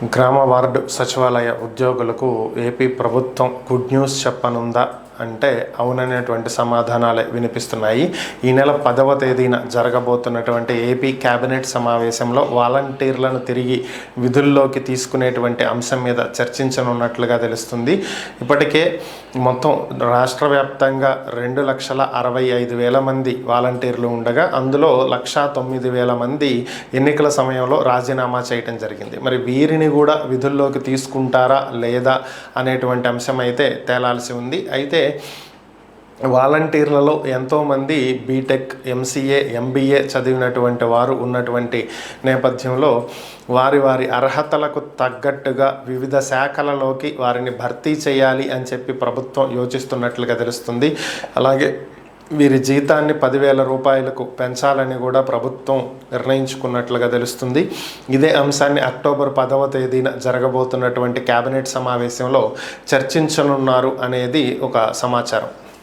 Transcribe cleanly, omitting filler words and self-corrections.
గ్రామ వార్డు సచివాలయ ఉద్యోగులకు ఏపీ ప్రభుత్వం గుడ్ న్యూస్ చెప్పనుందా అంటే అవుననేటువంటి సమాధానాలే వినిపిస్తున్నాయి. ఈ నెల 10వ తేదీన జరగబోతున్నటువంటి ఏపీ కేబినెట్ సమావేశంలో వాలంటీర్లను తిరిగి విధుల్లోకి తీసుకునేటువంటి అంశం మీద చర్చించనున్నట్లుగా తెలుస్తుంది. ఇప్పటికే మొత్తం రాష్ట్ర వ్యాప్తంగా 2,65,000 మంది వాలంటీర్లు ఉండగా అందులో 1,09,000 మంది ఎన్నికల సమయంలో రాజీనామా చేయడం జరిగింది. మరి వీరిని కూడా విధుల్లోకి తీసుకుంటారా లేదా అనేటువంటి అంశం అయితే తేలాల్సి ఉంది. అయితే వాలంటీర్లలో ఎంతోమంది బీటెక్, ఎంసీఏ, ఎంబీఏ చదివినటువంటి వారు ఉన్నటువంటి నేపథ్యంలో వారి అర్హతలకు తగ్గట్టుగా వివిధ శాఖలలోకి వారిని భర్తీ చేయాలి అని చెప్పి ప్రభుత్వం యోచిస్తున్నట్లుగా తెలుస్తుంది. అలాగే వీరి జీతాన్ని 10,000 రూపాయలకు పెంచాలని కూడా ప్రభుత్వం నిర్ణయించుకున్నట్లుగా తెలుస్తుంది. ఇదే అంశాన్ని అక్టోబర్ 10వ తేదీన జరగబోతున్నటువంటి కేబినెట్ సమావేశంలో చర్చించనున్నారు అనేది ఒక సమాచారం.